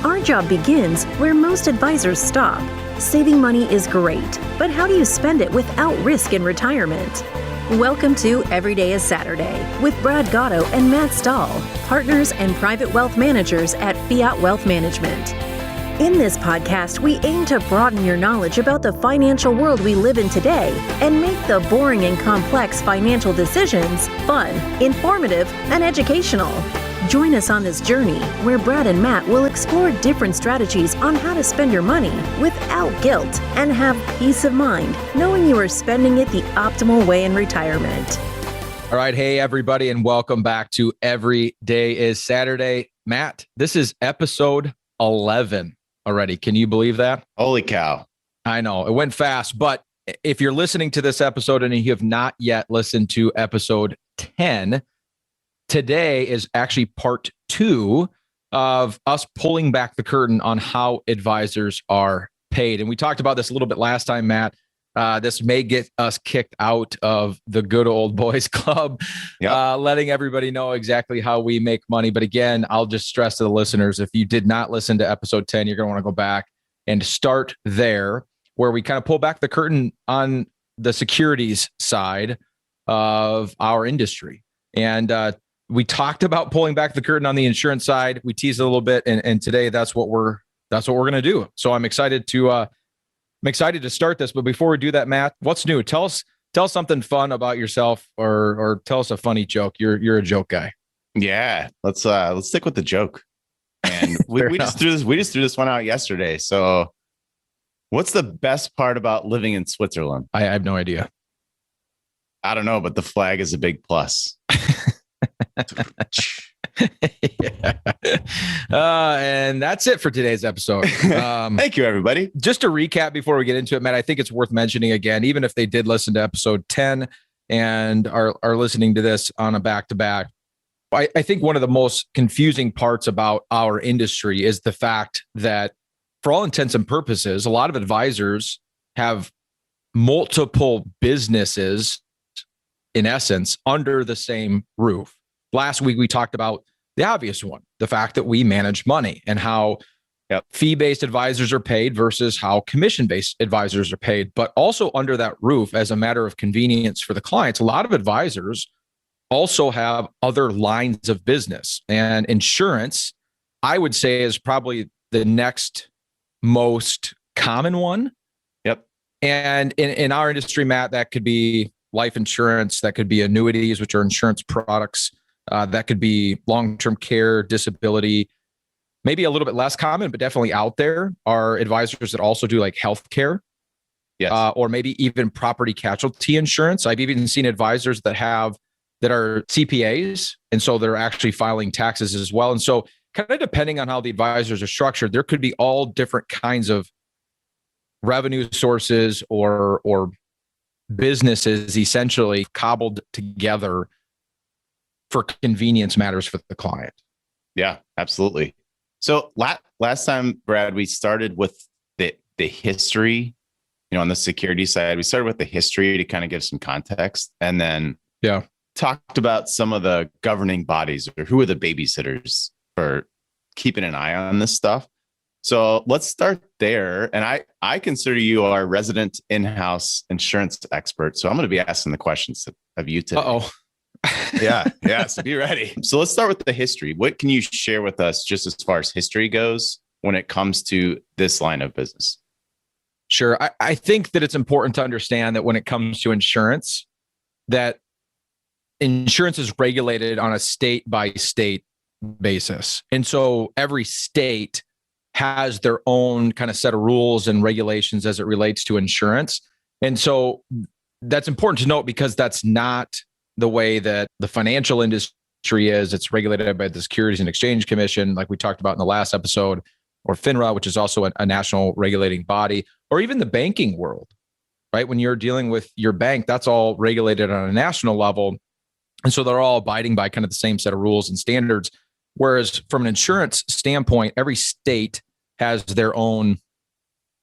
Our job begins where most advisors stop. Saving money is great, but how do you spend it without risk in retirement? Welcome to Every Day is Saturday with Brad Gotto and Matt Stahl, partners and private wealth managers at Fiat Wealth Management. In this podcast, we aim to broaden your knowledge about the financial world we live in today and make the boring and complex financial decisions fun, informative, and educational. Join us on this journey where Brad and Matt will explore different strategies on how to spend your money without guilt and have peace of mind knowing you are spending it the optimal way in retirement. All right. Hey, everybody, and welcome back to Every Day is Saturday. Matt, this is episode 11 already. Can you believe that? Holy cow. I know it went fast, but if you're listening to this episode and you have not yet listened to episode 10, today is actually part 2 of us pulling back the curtain on how advisors are paid. And we talked about this a little bit last time, Matt. This may get us kicked out of the good old boys club, letting everybody know exactly how we make money. But again, I'll just stress to the listeners, if you did not listen to episode 10, you're going to want to go back and start there, where we kind of pull back the curtain on the securities side of our industry. And we talked about pulling back the curtain on the insurance side. We teased a little bit, and today that's what we're going to do. So I'm excited to start this. But before we do that, Matt, what's new? Tell us something fun about yourself, or tell us a funny joke. You're a joke guy. Yeah, let's stick with the joke. And we just threw this one out yesterday. So what's the best part about living in Switzerland? I have no idea. I don't know, but the flag is a big plus. And that's it for today's episode. Thank you, everybody. Just to recap before we get into it, Matt, I think it's worth mentioning again, even if they did listen to episode 10 and are listening to this on a back-to-back, I think one of the most confusing parts about our industry is the fact that, for all intents and purposes, a lot of advisors have multiple businesses, in essence, under the same roof. Last week, we talked about the obvious one, the fact that we manage money and how fee-based advisors are paid versus how commission-based advisors are paid. But also under that roof, as a matter of convenience for the clients, a lot of advisors also have other lines of business. And insurance, I would say, is probably the next most common one. Yep. And in our industry, Matt, that could be life insurance, that could be annuities, which are insurance products. That could be long-term care, disability, maybe a little bit less common, but definitely out there are advisors that also do like healthcare, or maybe even property casualty insurance. I've even seen advisors that are CPAs, and so they're actually filing taxes as well. And so, kind of depending on how the advisors are structured, there could be all different kinds of revenue sources or businesses essentially cobbled together for convenience matters for the client. Yeah, absolutely. So last time, Brad, we started with the history, on the security side. We started with the history to kind of give some context, and then talked about some of the governing bodies, or who are the babysitters for keeping an eye on this stuff. So let's start there. And I consider you our resident in-house insurance expert. So I'm going to be asking the questions of you today. Uh-oh. Yeah. So be ready. So let's start with the history. What can you share with us just as far as history goes when it comes to this line of business? Sure. I think that it's important to understand that when it comes to insurance, that insurance is regulated on a state by state basis. And so every state has their own kind of set of rules and regulations as it relates to insurance. And so that's important to note, because that's not the way that the financial industry is. It's regulated by the Securities and Exchange Commission, like we talked about in the last episode, or FINRA, which is also a national regulating body, or even the banking world, right? When you're dealing with your bank, that's all regulated on a national level. And so they're all abiding by kind of the same set of rules and standards. Whereas from an insurance standpoint, every state has their own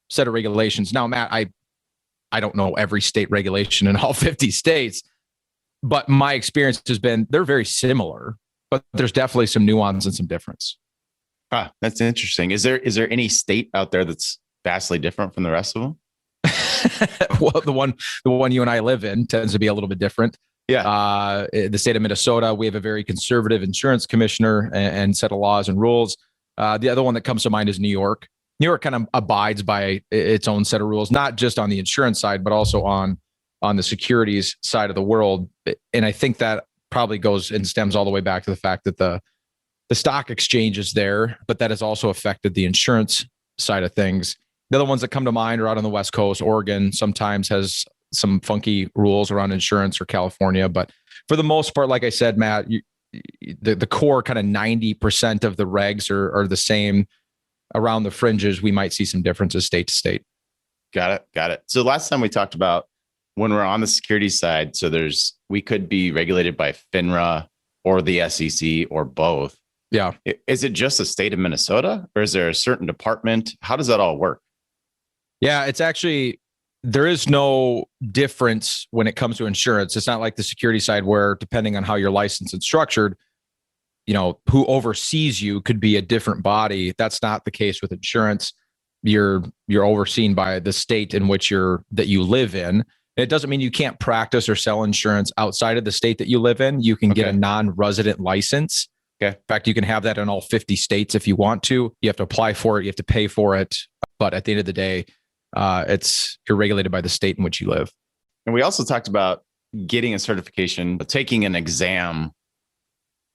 set of regulations. Now, Matt, I don't know every state regulation in all 50 states, but my experience has been they're very similar, but there's definitely some nuance and some difference. That's interesting. Is there any state out there that's vastly different from the rest of them? Well, the one you and I live in tends to be a little bit different. Yeah. The state of Minnesota, we have a very conservative insurance commissioner and set of laws and rules. The other one that comes to mind is New York. New York kind of abides by its own set of rules, not just on the insurance side, but also on the securities side of the world. And I think that probably goes and stems all the way back to the fact that the stock exchange is there, but that has also affected the insurance side of things. The other ones that come to mind are out on the West Coast. Oregon sometimes has some funky rules around insurance, or California. But for the most part, like I said, Matt, the core kind of 90% of the regs are the same. Around the fringes, we might see some differences state to state. Got it. So last time we talked about when we're on the security side, so we could be regulated by FINRA or the SEC or both. Yeah. Is it just the state of Minnesota, or is there a certain department? How does that all work? Yeah, it's actually, there is no difference when it comes to insurance. It's not like the security side where, depending on how your license is structured, who oversees you could be a different body. That's not the case with insurance. You're overseen by the state in which that you live in. It doesn't mean you can't practice or sell insurance outside of the state that you live in. You can get a non-resident license. Okay. In fact, you can have that in all 50 states if you want to. You have to apply for it. You have to pay for it. But at the end of the day, you're regulated by the state in which you live. And we also talked about getting a certification, taking an exam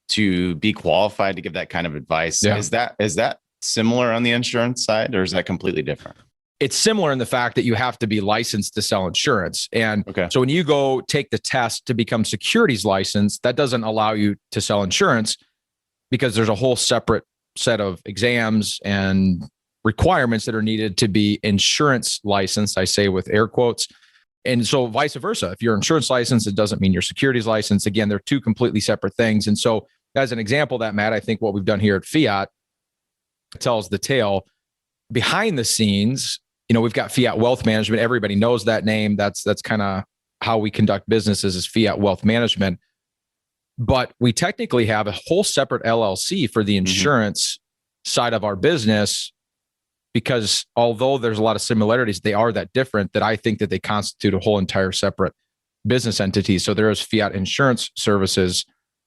to be qualified to give that kind of advice. Yeah. Is that similar on the insurance side, or is that completely different? It's similar in the fact that you have to be licensed to sell insurance. And so when you go take the test to become securities licensed, that doesn't allow you to sell insurance, because there's a whole separate set of exams and requirements that are needed to be insurance licensed, I say with air quotes. And so vice versa. If you're insurance licensed, it doesn't mean you're securities licensed. Again, they're two completely separate things. And so as an example of that, Matt, I think what we've done here at Fiat tells the tale. Behind the scenes, we've got Fiat Wealth Management. Everybody knows that name. That's kind of how we conduct businesses, is Fiat Wealth Management. But we technically have a whole separate LLC for the insurance side of our business, because although there's a lot of similarities, they are that different that I think that they constitute a whole entire separate business entity. So there is Fiat Insurance Services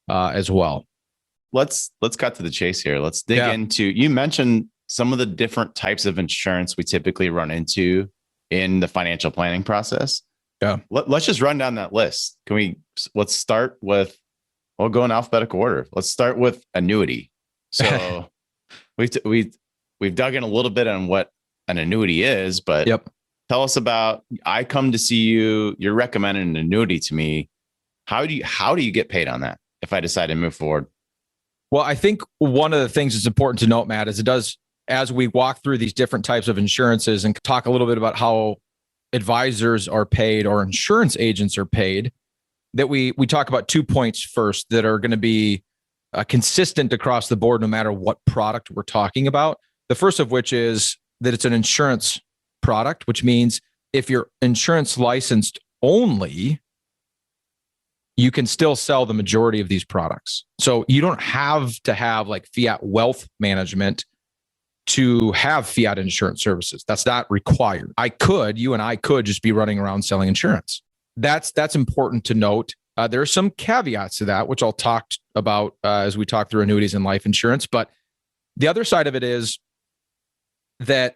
as well. Let's cut to the chase here. Let's dig into, you mentioned some of the different types of insurance we typically run into in the financial planning process. Yeah. Let's just run down that list. Let's start with, we'll go in alphabetical order. Let's start with annuity. So we've dug in a little bit on what an annuity is, but tell us about, I come to see you, you're recommending an annuity to me. How do you get paid on that if I decide to move forward? Well, I think one of the things that's important to note, Matt, is as we walk through these different types of insurances and talk a little bit about how advisors are paid or insurance agents are paid, that we talk about 2 points first that are going to be consistent across the board, no matter what product we're talking about. The first of which is that it's an insurance product, which means if you're insurance licensed only, you can still sell the majority of these products. So you don't have to have like Fiat Wealth Management to have Fiat Insurance Services. That's not required. You and I could just be running around selling insurance. That's important to note. There are some caveats to that, which I'll talk about as we talk through annuities and life insurance. But the other side of it is that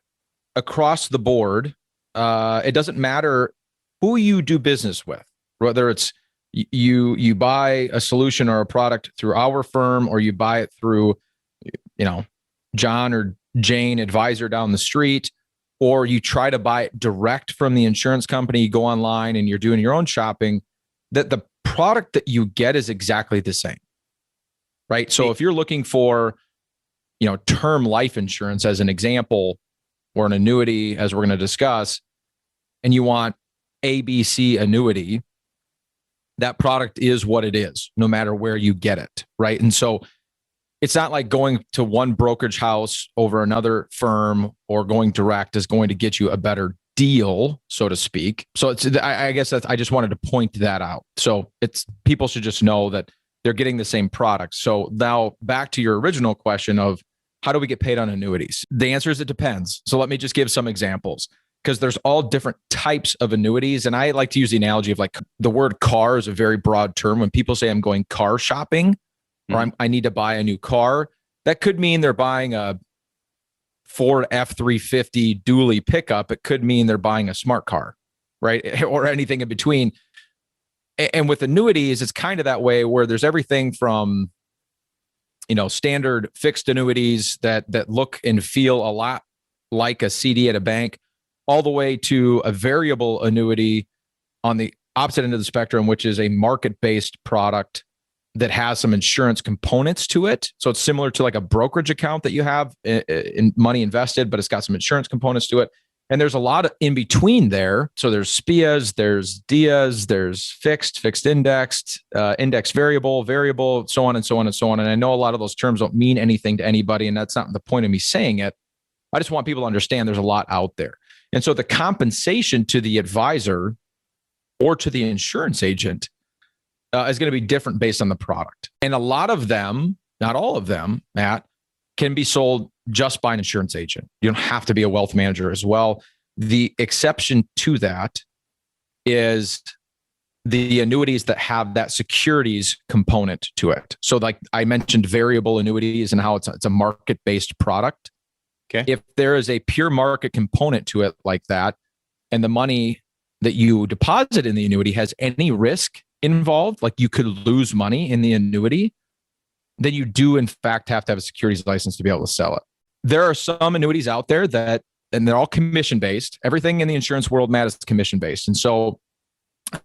across the board, it doesn't matter who you do business with, whether it's you buy a solution or a product through our firm, or you buy it through, John or Jane advisor down the street, or you try to buy it direct from the insurance company, you go online and you're doing your own shopping, that the product that you get is exactly the same, right? So if you're looking for, term life insurance as an example, or an annuity, as we're going to discuss, and you want ABC annuity, that product is what it is, no matter where you get it, right? And so it's not like going to one brokerage house over another firm or going direct is going to get you a better deal, so to speak. So I guess I just wanted to point that out. So people should just know that they're getting the same product. So now back to your original question of how do we get paid on annuities? The answer is it depends. So let me just give some examples, because there's all different types of annuities. And I like to use the analogy of like the word car is a very broad term. When people say I'm going car shopping or I need to buy a new car, that could mean they're buying a Ford F-350 dually pickup. It could mean they're buying a smart car, right? Or anything in between. And with annuities, it's kind of that way where there's everything from, standard fixed annuities that look and feel a lot like a CD at a bank, all the way to a variable annuity on the opposite end of the spectrum, which is a market-based product that has some insurance components to it. So it's similar to like a brokerage account that you have in money invested, but it's got some insurance components to it. And there's a lot of in between there. So there's SPIAs, there's DIAs, there's fixed indexed, index variable, so on and so on and so on. And I know a lot of those terms don't mean anything to anybody, and that's not the point of me saying it. I just want people to understand there's a lot out there. And so the compensation to the advisor or to the insurance agent is going to be different based on the product. And a lot of them, not all of them, Matt, can be sold just by an insurance agent. You don't have to be a wealth manager as well. The exception to that is the annuities that have that securities component to it. So like I mentioned, variable annuities and how it's a market-based product. Okay. If there is a pure market component to it like that, and the money that you deposit in the annuity has any risk involved, like you could lose money in the annuity, then you do in fact have to have a securities license to be able to sell it. There are some annuities out there and they're all commission-based. Everything in the insurance world, Matt, is commission-based. And so,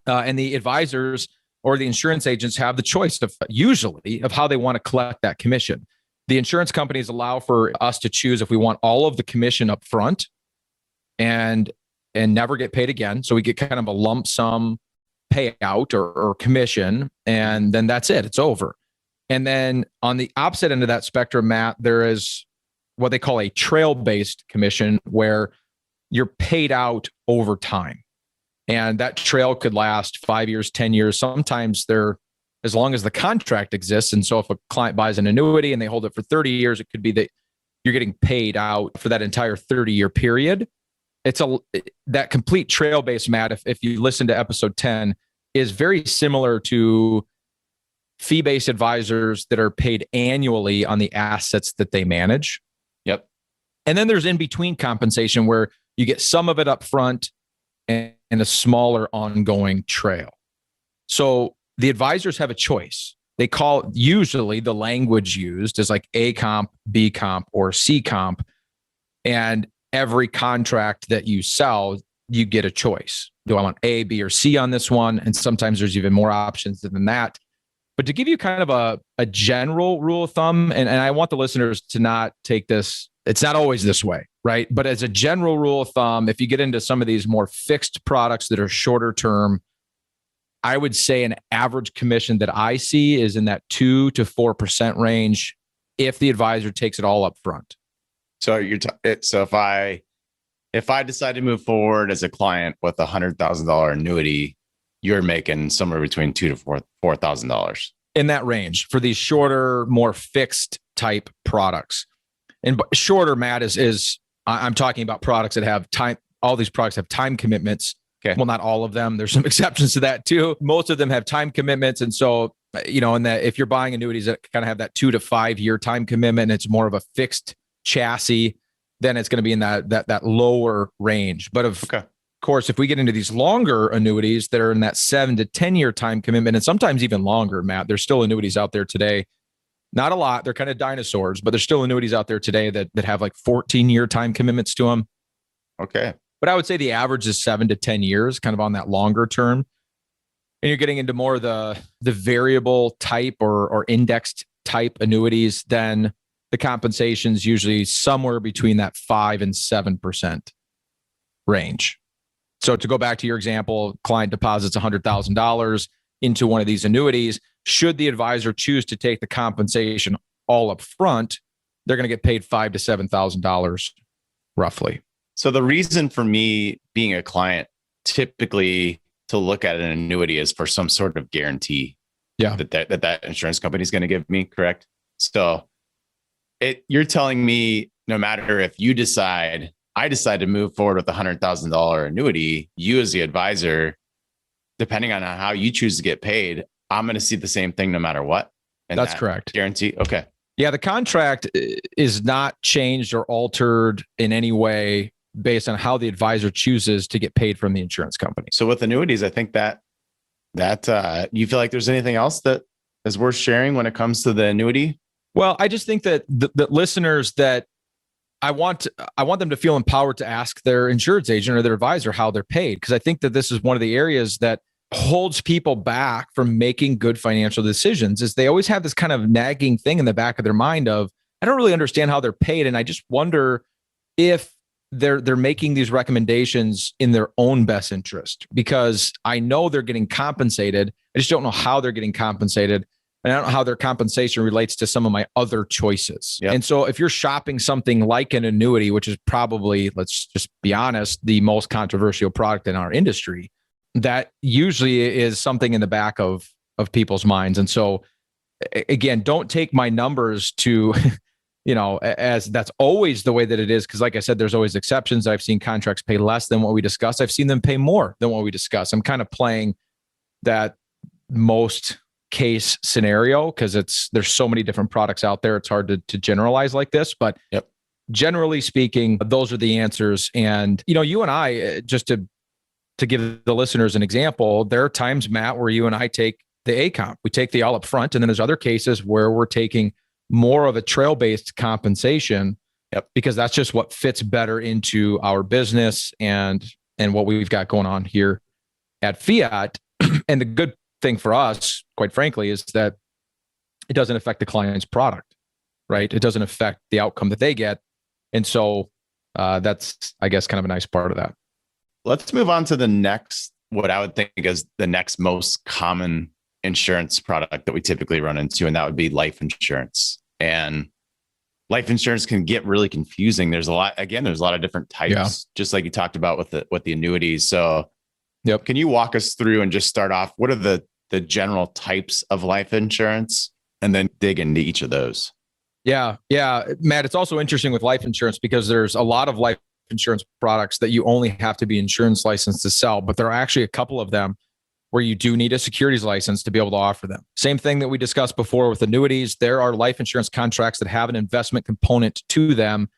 and the advisors or the insurance agents have the choice usually of how they want to collect that commission. The insurance companies allow for us to choose if we want all of the commission up front and never get paid again. So we get kind of a lump sum payout or commission, and then that's it. It's over. And then on the opposite end of that spectrum, Matt, there is what they call a trail-based commission, where you're paid out over time. And that trail could last 5 years, 10 years. Sometimes they're as long as the contract exists. And so if a client buys an annuity and they hold it for 30 years, it could be that you're getting paid out for that entire 30-year period. That complete trail-based, Matt, if you listen to episode 10, is very similar to fee-based advisors that are paid annually on the assets that they manage. Yep. And then there's in-between compensation where you get some of it up front and a smaller ongoing trail. So the advisors have a choice. They call, usually the language used is like A comp, B comp, or C comp. And every contract that you sell, you get a choice. Do I want A, B, or C on this one? And sometimes there's even more options than that. But to give you kind of a general rule of thumb, and I want the listeners to not take this, it's not always this way, right? But as a general rule of thumb, if you get into some of these more fixed products that are shorter term, I would say an average commission that I see is in that 2 to 4% range if the advisor takes it all up front. So so if I decide to move forward as a client with $100,000 annuity, you're making somewhere between $2,000 to $4,000 in that range for these shorter, more fixed type products. And shorter, Matt, is I'm talking about products that have time. All these products have time commitments. Okay. Well, not all of them. There's some exceptions to that too. Most of them have time commitments. And so, and that if you're buying annuities that kind of have that 2 to 5 year time commitment, and it's more of a fixed chassis, then it's going to be in that lower range. But of course, if we get into these longer annuities that are in that 7 to 10 year time commitment, and sometimes even longer, Matt, there's still annuities out there today. Not a lot. They're kind of dinosaurs, but there's still annuities out there today that have like 14-year time commitments to them. Okay. But I would say the average is 7 to 10 years, kind of on that longer term. And you're getting into more of the variable type or indexed type annuities, then the compensation is usually somewhere between that 5 and 7% range. So to go back to your example, client deposits $100,000 into one of these annuities. Should the advisor choose to take the compensation all up front, they're going to get paid $5,000 to $7,000 roughly. So the reason for me being a client typically to look at an annuity is for some sort of guarantee that insurance company is going to give me, correct? So You're telling me no matter if I decide to move forward with a $100,000 annuity, you as the advisor, depending on how you choose to get paid, I'm going to see the same thing no matter what. And that's correct. Guarantee. Okay. Yeah. The contract is not changed or altered in any way based on how the advisor chooses to get paid from the insurance company. So with annuities, I think that you feel like there's anything else that is worth sharing when it comes to the annuity? Well, I just think that the listeners that I want them to feel empowered to ask their insurance agent or their advisor how they're paid. Because I think that this is one of the areas that holds people back from making good financial decisions is they always have this kind of nagging thing in the back of their mind of, I don't really understand how they're paid. And I just wonder if they're making these recommendations in their own best interest, because I know they're getting compensated. I just don't know how they're getting compensated. And I don't know how their compensation relates to some of my other choices. Yep. And so if you're shopping something like an annuity, which is probably, let's just be honest, the most controversial product in our industry, that usually is something in the back of people's minds. And so again, don't take my numbers to, as that's always the way that it is. Because like I said, there's always exceptions. I've seen contracts pay less than what we discussed. I've seen them pay more than what we discussed. I'm kind of playing that most case scenario because there's so many different products out there. It's hard to generalize like this, but generally speaking, those are the answers. And, you and I, just to give the listeners an example, there are times, Matt, where you and I take the ACOMP. We take the all up front. And then there's other cases where we're taking more of a trail-based compensation because that's just what fits better into our business and what we've got going on here at Fiat. And the good thing for us, quite frankly, is that it doesn't affect the client's product, right? It doesn't affect the outcome that they get. And so that's, I guess, kind of a nice part of that. Let's move on to the next, what I would think is the next most common insurance product that we typically run into, and that would be life insurance. And life insurance can get really confusing. There's a lot of different types, just like you talked about with the annuities. So can you walk us through and just start off, what are the general types of life insurance, and then dig into each of those? Yeah. Matt, it's also interesting with life insurance because there's a lot of life insurance products that you only have to be insurance licensed to sell, but there are actually a couple of them where you do need a securities license to be able to offer them. Same thing that we discussed before with annuities. There are life insurance contracts that have an investment component to them.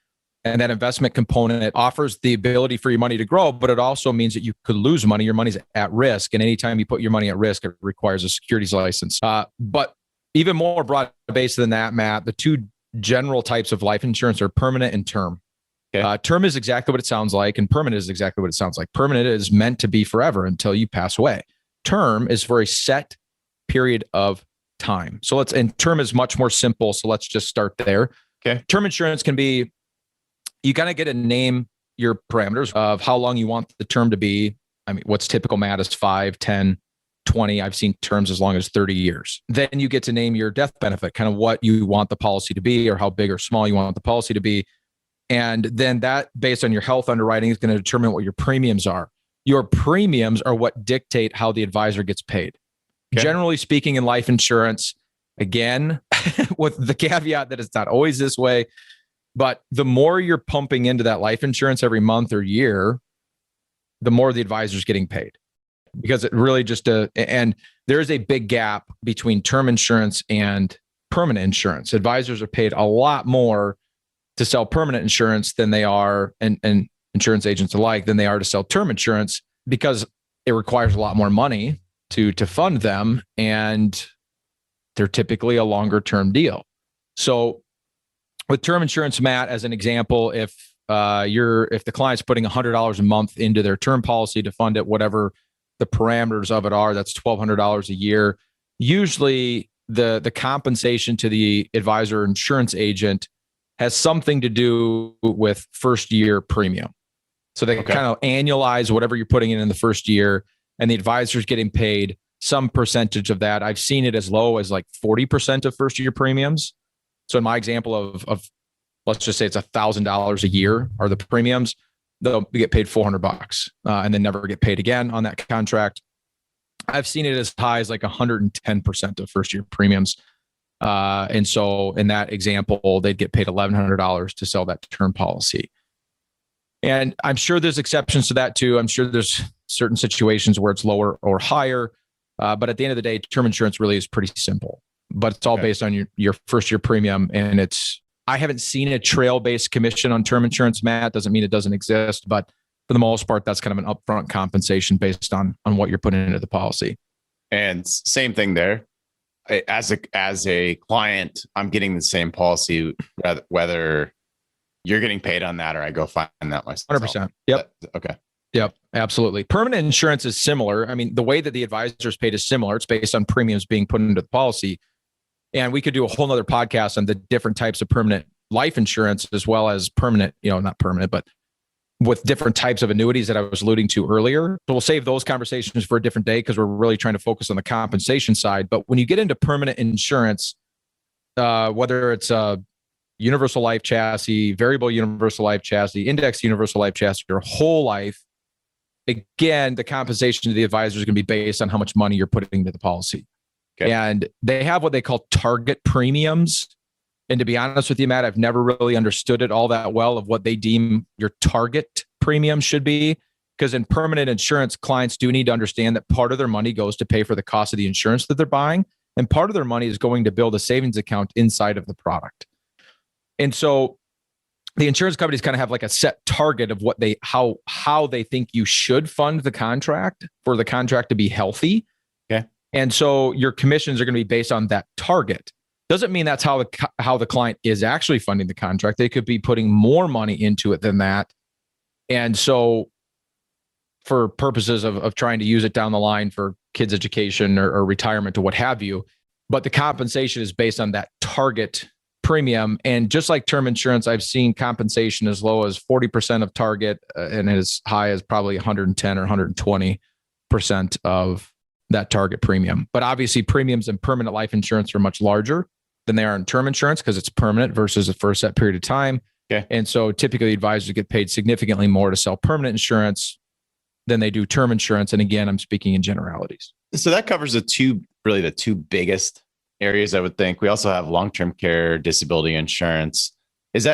And that investment component offers the ability for your money to grow, but it also means that you could lose money. Your money's at risk. And anytime you put your money at risk, it requires a securities license. But even more broad-based than that, Matt, the two general types of life insurance are permanent and term. Okay. Term is exactly what it sounds like, and permanent is exactly what it sounds like. Permanent is meant to be forever until you pass away. Term is for a set period of time. And term is much more simple. So let's just start there. Okay. Term insurance can be, you kind of get to name your parameters of how long you want the term to be. I mean, what's typical, Matt, is 5, 10, 20. I've seen terms as long as 30 years. Then you get to name your death benefit, kind of what you want the policy to be or how big or small you want the policy to be. And then that, based on your health underwriting, is going to determine what your premiums are. Your premiums are what dictate how the advisor gets paid. Okay. Generally speaking, in life insurance, again, with the caveat that it's not always this way, but the more you're pumping into that life insurance every month or year, the more the advisor's getting paid. Because it really just, and there is a big gap between term insurance and permanent insurance. Advisors are paid a lot more to sell permanent insurance than they are, and insurance agents alike, than they are to sell term insurance, because it requires a lot more money to fund them, and they're typically a longer term deal. So with term insurance, Matt, as an example, if the client's putting $100 a month into their term policy to fund it, whatever the parameters of it are, that's $1,200 a year. Usually the compensation to the advisor or insurance agent has something to do with first year premium. So they kind of annualize whatever you're putting in the first year, and the advisor's getting paid some percentage of that. I've seen it as low as like 40% of first year premiums. So in my example of let's just say it's $1,000 a year are the premiums, they'll get paid $400 and then never get paid again on that contract. I've seen it as high as like 110% of first year premiums. And so in that example, they'd get paid $1,100 to sell that term policy. And I'm sure there's exceptions to that too. I'm sure there's certain situations where it's lower or higher. But at the end of the day, term insurance really is pretty simple, but it's all based on your first year premium. And I haven't seen a trail-based commission on term insurance, Matt. Doesn't mean it doesn't exist, but for the most part, that's kind of an upfront compensation based on what you're putting into the policy. And same thing there. As a client, I'm getting the same policy, whether you're getting paid on that or I go find that myself. 100%. Yep. Okay. Yep. Absolutely. Permanent insurance is similar. I mean, the way that the advisor is paid is similar. It's based on premiums being put into the policy. And we could do a whole nother podcast on the different types of permanent life insurance, as well as permanent, not permanent, but with different types of annuities that I was alluding to earlier. So we'll save those conversations for a different day because we're really trying to focus on the compensation side. But when you get into permanent insurance, whether it's a universal life chassis, variable universal life chassis, index universal life chassis, your whole life, again, the compensation to the advisor is going to be based on how much money you're putting into the policy. Okay. And they have what they call target premiums. And to be honest with you, Matt, I've never really understood it all that well of what they deem your target premium should be. Because in permanent insurance, clients do need to understand that part of their money goes to pay for the cost of the insurance that they're buying. And part of their money is going to build a savings account inside of the product. And so the insurance companies kind of have like a set target of what how they think you should fund the contract for the contract to be healthy. Okay. And so your commissions are going to be based on that target. Doesn't mean that's how the client is actually funding the contract. They could be putting more money into it than that. And so for purposes of trying to use it down the line for kids' education or retirement or what have you, but the compensation is based on that target premium. And just like term insurance, I've seen compensation as low as 40% of target and as high as probably 110 or 120% of that target premium. But obviously premiums in permanent life insurance are much larger than they are in term insurance because it's permanent versus for a set period of time. Okay. And so typically advisors get paid significantly more to sell permanent insurance than they do term insurance. And again, I'm speaking in generalities. So that covers the two biggest areas, I would think. We also have long-term care, disability insurance. Is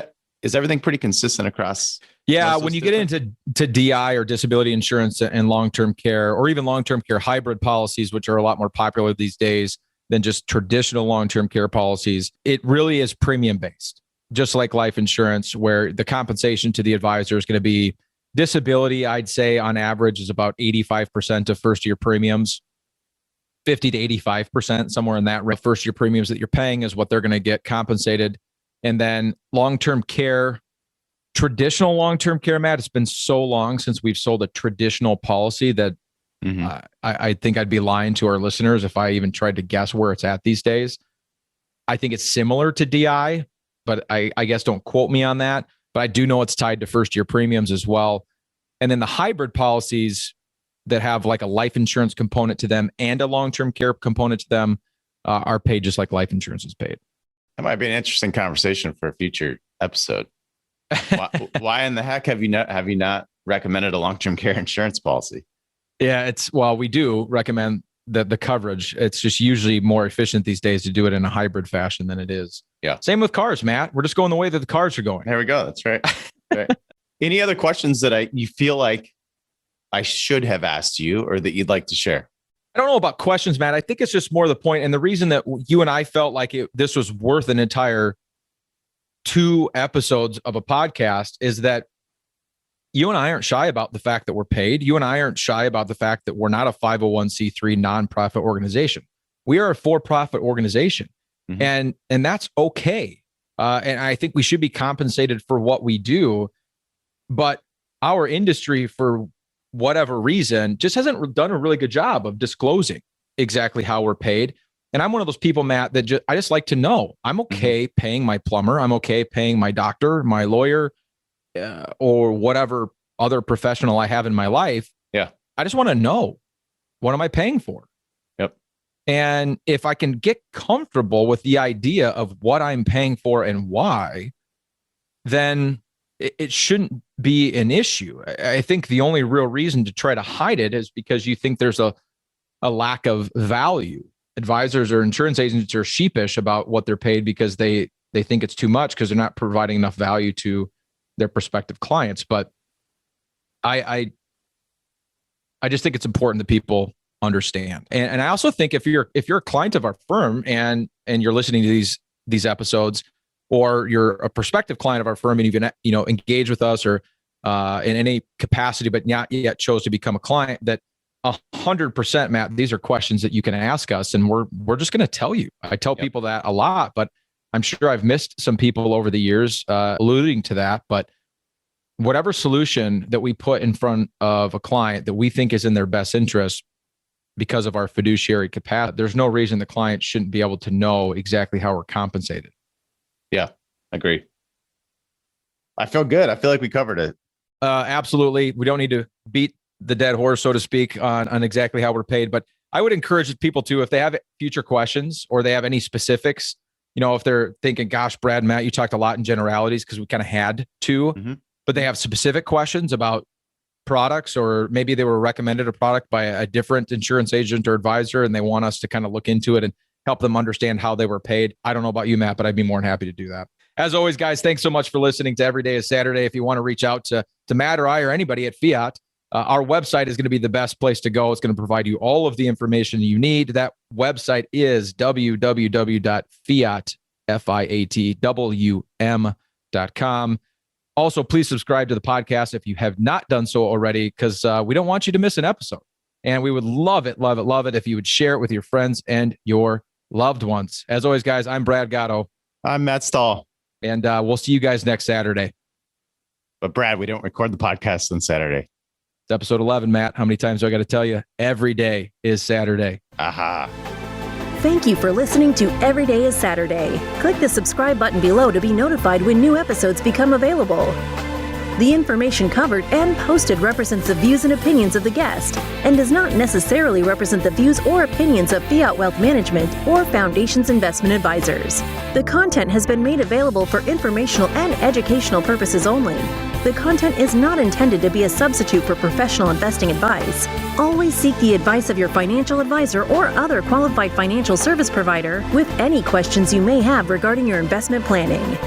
everything pretty consistent across? Yeah, when you get into DI or disability insurance and long-term care, or even long-term care hybrid policies, which are a lot more popular these days than just traditional long-term care policies, it really is premium-based, just like life insurance, where the compensation to the advisor is going to be disability. I'd say on average is about 85% of first-year premiums, 50 to 85%, somewhere in that first-year premiums that you're paying is what they're going to get compensated. And then long-term care, traditional long-term care, Matt, it's been so long since we've sold a traditional policy that I think I'd be lying to our listeners if I even tried to guess where it's at these days. I think it's similar to DI, but I guess don't quote me on that. But I do know it's tied to first-year premiums as well. And then the hybrid policies that have like a life insurance component to them and a long-term care component to them are paid just like life insurance is paid. That might be an interesting conversation for a future episode. Why in the heck have you not recommended a long-term care insurance policy? Yeah, we do recommend the coverage. It's just usually more efficient these days to do it in a hybrid fashion than it is. Yeah. Same with cars, Matt. We're just going the way that the cars are going. There we go. That's right. Right. Any other questions that you feel like I should have asked you or that you'd like to share? I don't know about questions, Matt. I think it's just more the point. And the reason that you and I felt like this was worth an entire 2 episodes of a podcast is that you and I aren't shy about the fact that we're paid. You and I aren't shy about the fact that we're not a 501c3 nonprofit organization. We are a for-profit organization, and that's okay. And I think we should be compensated for what we do. But our industry, for whatever reason, just hasn't done a really good job of disclosing exactly how we're paid. And I'm one of those people, Matt, that I just like to know. I'm okay paying my plumber. I'm okay paying my doctor, my lawyer, or whatever other professional I have in my life. Yeah. I just want to know, what am I paying for? Yep. And if I can get comfortable with the idea of what I'm paying for and why, then it shouldn't be an issue. I think the only real reason to try to hide it is because you think there's a lack of value. advisors or insurance agents are sheepish about what they're paid because they think it's too much because they're not providing enough value to their prospective clients. But I just think it's important that people understand. And I also think if you're a client of our firm and you're listening to these episodes, or you're a prospective client of our firm and you've engaged with us or in any capacity, but not yet chose to become a client, that 100%, Matt, these are questions that you can ask us, and we're just going to tell you. I tell people that a lot, but I'm sure I've missed some people over the years alluding to that. But whatever solution that we put in front of a client that we think is in their best interest because of our fiduciary capacity, there's no reason the client shouldn't be able to know exactly how we're compensated. Yeah, agree. I feel good. I feel like we covered it. Absolutely. We don't need to beat the dead horse, so to speak, on exactly how we're paid. But I would encourage people to, if they have future questions or they have any specifics, if they're thinking, gosh, Brad, Matt, you talked a lot in generalities because we kind of had to, but they have specific questions about products, or maybe they were recommended a product by a different insurance agent or advisor, and they want us to kind of look into it and help them understand how they were paid. I don't know about you, Matt, but I'd be more than happy to do that. As always, guys, thanks so much for listening to Every Day is Saturday. If you want to reach out to Matt or I or anybody at Fiat, our website is going to be the best place to go. It's going to provide you all of the information you need. That website is www.fiatwm.com. Also, please subscribe to the podcast if you have not done so already, because we don't want you to miss an episode. And we would love it if you would share it with your friends and your loved ones. As always, guys, I'm Brad Gotto. I'm Matt Stahl. And we'll see you guys next Saturday. But Brad, we don't record the podcast on Saturday. It's episode 11, Matt. How many times do I got to tell you? Every day is Saturday. Aha. Thank you for listening to Every Day is Saturday. Click the subscribe button below to be notified when new episodes become available. The information covered and posted represents the views and opinions of the guest and does not necessarily represent the views or opinions of Fiat Wealth Management or Foundations Investment Advisors. The content has been made available for informational and educational purposes only. The content is not intended to be a substitute for professional investing advice. Always seek the advice of your financial advisor or other qualified financial service provider with any questions you may have regarding your investment planning.